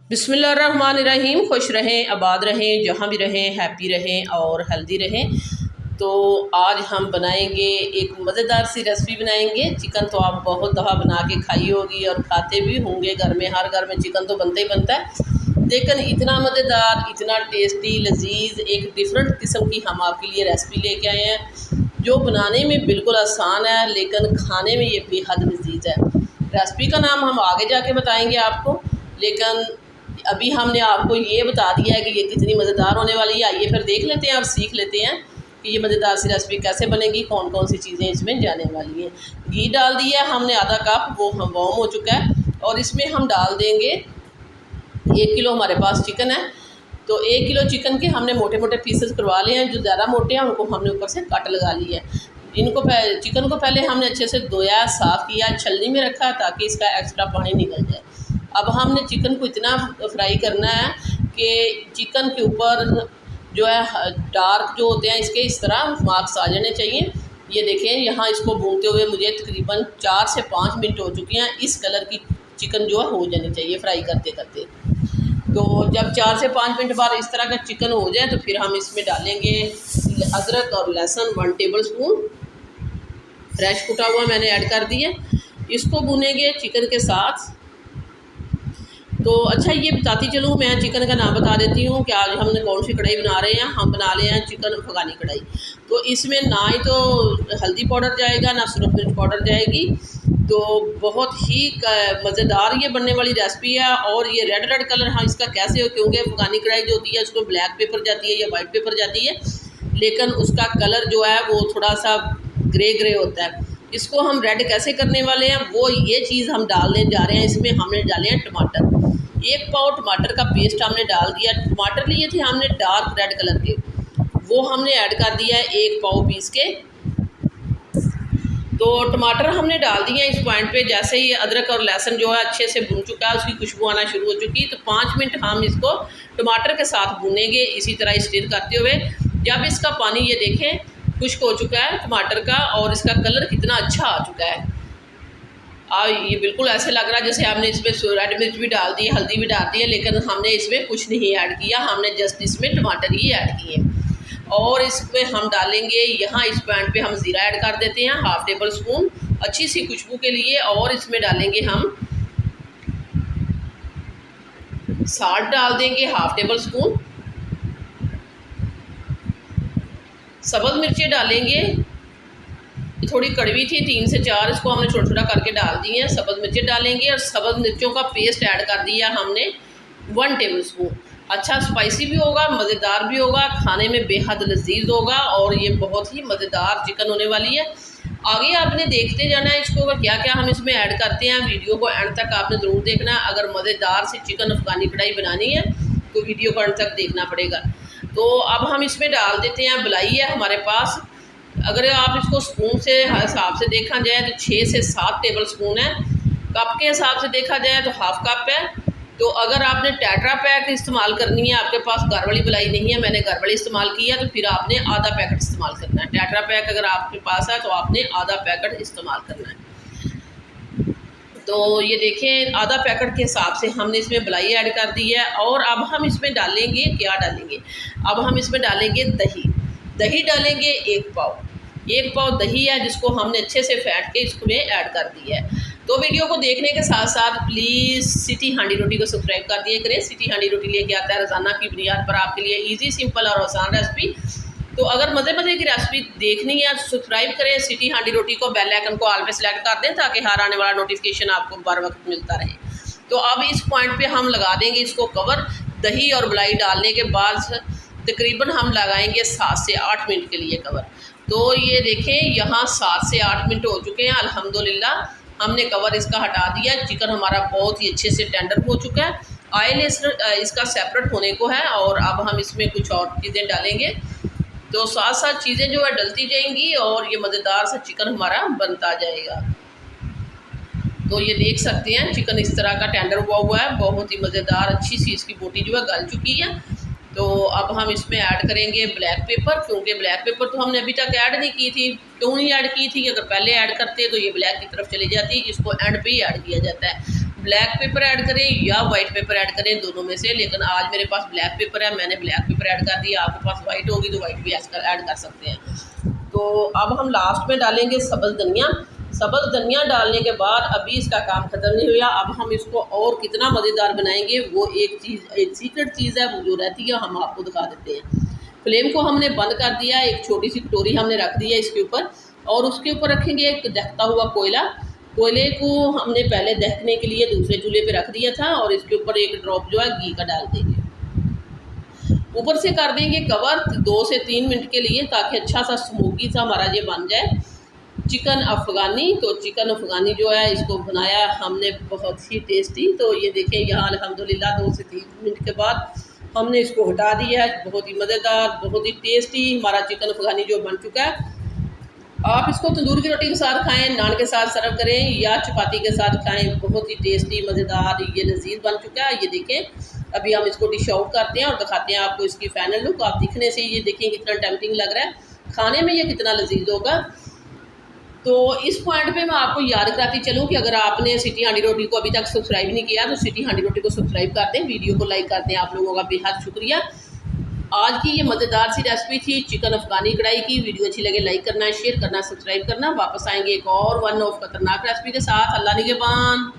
बिस्मिल्लाहिर्रहमानिर्रहीम। खुश रहें, आबाद रहें, जहाँ भी रहें, हैप्पी रहें और हेल्दी रहें। तो आज हम बनाएंगे एक मज़ेदार सी रेसिपी बनाएंगे। चिकन तो आप बहुत दफ़ा बना के खाई होगी और खाते भी होंगे, घर में हर घर में चिकन तो बनता ही बनता है। लेकिन इतना मज़ेदार, इतना टेस्टी, लजीज, एक डिफरेंट किस्म की हम आपके लिए रेसिपी लेके आए हैं जो बनाने में बिल्कुल आसान है लेकिन खाने में ये बेहद लजीज है। रेसिपी का नाम हम आगे जाके बताएंगे आपको, लेकिन अभी हमने आपको ये बता दिया है कि ये कितनी मज़ेदार होने वाली है। आइए फिर देख लेते हैं और सीख लेते हैं कि ये मज़ेदार सी रेसिपी कैसे बनेगी, कौन कौन सी चीज़ें इसमें जाने वाली हैं। घी डाल दिया हमने आधा कप, वो हम वार्म हो चुका है और इसमें हम डाल देंगे 1 किलो हमारे पास चिकन है। तो 1 किलो चिकन के हमने मोटे मोटे पीसेस करवा लिए हैं। जो ज़्यादा मोटे हैं उनको हमने ऊपर से कट लगा लिया है। इनको चिकन को पहले हमने अच्छे से धोया, साफ़ किया, छलनी में रखा ताकि इसका एक्स्ट्रा पानी निकल जाए। अब हमने चिकन को इतना फ्राई करना है कि चिकन के ऊपर जो है डार्क जो होते हैं इसके इस तरह मार्क्स आ जाने चाहिए। ये देखें, यहाँ इसको भूनते हुए मुझे तकरीबन 4 से 5 मिनट हो चुके हैं। इस कलर की चिकन जो है हो जानी चाहिए फ्राई करते करते। तो जब 4 से 5 मिनट बाद इस तरह का चिकन हो जाए तो फिर हम इसमें डालेंगे अदरक और लहसुन 1 टेबल स्पून फ्रेश कुटा हुआ मैंने ऐड कर दिया। इसको भूनेंगे चिकन के साथ। तो अच्छा, ये बताती चलूँ, मैं चिकन का नाम बता देती हूँ कि आज हमने कौन सी कढ़ाई बना रहे हैं। हम बना रहे हैं चिकन अफगानी कढ़ाई। तो इसमें ना ही तो हल्दी पाउडर जाएगा, ना सुरख मिर्च पाउडर जाएगी। तो बहुत ही मज़ेदार ये बनने वाली रेसिपी है। और ये रेड रेड कलर हाँ इसका कैसे हो, क्योंकि अफगानी कढ़ाई जो होती है उसको ब्लैक पेपर जाती है या वाइट पेपर जाती है, लेकिन उसका कलर जो है वो थोड़ा सा ग्रे ग्रे होता है। इसको हम रेड कैसे करने वाले हैं, वो ये चीज़ हम डालने जा रहे हैं। इसमें हमने डाले हैं टमाटर, 1 पाव टमाटर का पेस्ट हमने डाल दिया। टमाटर लिए थे हमने डार्क रेड कलर के, वो हमने ऐड कर दिया है 1 पाव पीस के। तो टमाटर हमने डाल दिए इस पॉइंट पे। जैसे ही अदरक और लहसुन जो है अच्छे से भून चुका है, उसकी खुशबू आना शुरू हो चुकी, तो 5 मिनट हम इसको टमाटर के साथ भूनेंगे इसी तरह स्टीर करते हुए। जब इसका पानी ये देखें खुश्क हो चुका है टमाटर का और इसका कलर कितना अच्छा आ चुका है, ये बिल्कुल ऐसे लग रहा है जैसे हमने इसमें रेड मिर्च भी डाल दी है, हल्दी भी डाल दी है, लेकिन हमने इसमें कुछ नहीं ऐड किया। हमने जस्ट इसमें टमाटर ही ऐड किए। और इसमें हम डालेंगे यहाँ इस पॉइंट पे हम ज़ीरा ऐड कर देते हैं 1/2 टेबल स्पून अच्छी सी खुशबू के लिए। और इसमें डालेंगे हम साल्ट डाल देंगे 1/2 टेबल स्पून। सब्ज़ मिर्चें डालेंगे, थोड़ी कड़वी थी, 3 से 4 इसको हमने छोटा छोटा करके डाल दी हैं। सब्ज़ मिर्चें डालेंगे और सब्ज़ मिर्चों का पेस्ट ऐड कर दिया हमने 1 टेबल स्पून। अच्छा स्पाइसी भी होगा, मज़ेदार भी होगा, खाने में बेहद लजीज होगा और ये बहुत ही मज़ेदार चिकन होने वाली है। आगे आपने देखते जाना है इसको क्या क्या हम इसमें ऐड करते हैं। वीडियो को एंड तक आपने ज़रूर देखना है। अगर मज़ेदार से चिकन अफगानी कढ़ाई बनानी है तो वीडियो को एंड तक देखना पड़ेगा। तो अब हम इसमें डाल देते हैं बलाई है हमारे पास। अगर आप इसको स्पून से हिसाब से देखा जाए तो 6 से 7 टेबल स्पून है। कप के हिसाब से देखा जाए तो 1/2 कप है। तो अगर आपने टेट्रा पैक इस्तेमाल करनी है, आपके पास घर वाली बलाई नहीं है, मैंने घर वाली इस्तेमाल की है, तो फिर आपने आधा पैकेट इस्तेमाल करना है। टेट्रा पैक अगर आपके पास है तो आपने आधा पैकेट इस्तेमाल करना है। तो ये देखें, आधा पैकेट के हिसाब से हमने इसमें बलाई ऐड कर दी है। और अब हम इसमें डालेंगे, क्या डालेंगे, अब हम इसमें डालेंगे दही। दही डालेंगे 1 पाव दही है जिसको हमने अच्छे से फेंट के इसमें ऐड कर दिया है। तो वीडियो को देखने के साथ साथ प्लीज़ सिटी हांडी रोटी को सब्सक्राइब कर दिया करें। सिटी हांडी रोटी लेके आता है रोज़ाना की बुनियाद पर आपके लिए इजी, सिंपल और आसान रेसिपी। तो अगर मज़े मज़े की रेसिपी देखनी है सब्सक्राइब करें सिटी हांडी रोटी को, बेल आइकन को ऑल पे सेलेक्ट कर दें ताकि हर आने वाला नोटिफिकेशन आपको बर वक्त मिलता रहे। तो अब इस पॉइंट पे हम लगा देंगे इसको कवर। दही और मलाई डालने के बाद तकरीबन हम लगाएंगे 7 से 8 मिनट के लिए कवर। तो ये देखें, यहाँ 7 से 8 मिनट हो चुके हैं अल्हम्दुलिल्लाह। हमने कवर इसका हटा दिया। चिकन हमारा बहुत ही अच्छे से टेंडर हो चुका है। ऑयल इसका सेपरेट होने को है। और अब हम इसमें कुछ और चीज़ें डालेंगे, तो साथ साथ चीज़ें जो है डलती जाएंगी और ये मज़ेदार सा चिकन हमारा बनता जाएगा। तो ये देख सकते हैं चिकन इस तरह का टेंडर हुआ है, बहुत ही मज़ेदार अच्छी सी इसकी बोटी जो है गल चुकी है। तो अब हम इसमें ऐड करेंगे ब्लैक पेपर, क्योंकि ब्लैक पेपर तो हमने अभी तक ऐड नहीं की थी। क्यों नहीं ऐड की थी, अगर पहले ऐड करते तो ये ब्लैक की तरफ चली जाती, इसको एंड पे ही ऐड किया जाता है। ब्लैक पेपर ऐड करें या वाइट पेपर ऐड करें, दोनों में से। लेकिन आज मेरे पास ब्लैक पेपर है, मैंने ब्लैक पेपर ऐड कर दिया। आपके पास वाइट होगी तो वाइट भी ऐड कर सकते हैं। तो अब हम लास्ट में डालेंगे सब्ज़ धनिया। सब्ज़ धनिया डालने के बाद अभी इसका काम ख़त्म नहीं हुआ। अब हम इसको और कितना मज़ेदार बनाएंगे, वो एक सीक्रेट चीज़ है, वो जो रहती है हम आपको दिखा देते हैं। फ्लेम को हमने बंद कर दिया, एक छोटी सी कटोरी हमने रख दी है इसके ऊपर, और उसके ऊपर रखेंगे एक दहकता हुआ कोयला। कोयले को हमने पहले दहकने के लिए दूसरे चूल्हे पे रख दिया था, और इसके ऊपर एक ड्रॉप जो है घी का डाल देंगे। ऊपर से कर देंगे कवर 2 से 3 मिनट के लिए, ताकि अच्छा सा स्मोकी सा हमारा ये बन जाए चिकन अफ़गानी। तो चिकन अफ़गानी जो है इसको बनाया हमने बहुत ही टेस्टी। तो ये देखें यहाँ अल्हम्दुलिल्लाह 2 से 3 मिनट के बाद हमने इसको हटा दिया है। बहुत ही मज़ेदार, बहुत ही टेस्टी हमारा चिकन अफ़गानी जो बन चुका है। आप इसको तंदूर की रोटी के साथ खाएं, नान के साथ सर्व करें या चपाती के साथ खाएं। बहुत ही टेस्टी, मज़ेदार, ये लजीज बन चुका है। ये देखें, अभी हम इसको डिश आउट करते हैं और दिखाते हैं आपको इसकी फ़ाइनल लुक। आप दिखने से ये देखें कितना टेम्पटिंग लग रहा है, खाने में ये कितना लजीज होगा। तो इस पॉइंट पे मैं आपको याद कराती चलूँ कि अगर आपने सिटी हांडी रोटी को अभी तक सब्सक्राइब नहीं किया तो सिटी हांडी रोटी को सब्सक्राइब कर दें, वीडियो को लाइक कर दें। आप लोगों का बेहद शुक्रिया। आज की ये मज़ेदार सी रेसिपी थी चिकन अफ़गानी कढ़ाई की। वीडियो अच्छी लगे लाइक करना, शेयर करना, सब्सक्राइब करना। वापस आएंगे एक और वन ऑफ खतरनाक रेसिपी के साथ। अल्लाह निगहबान।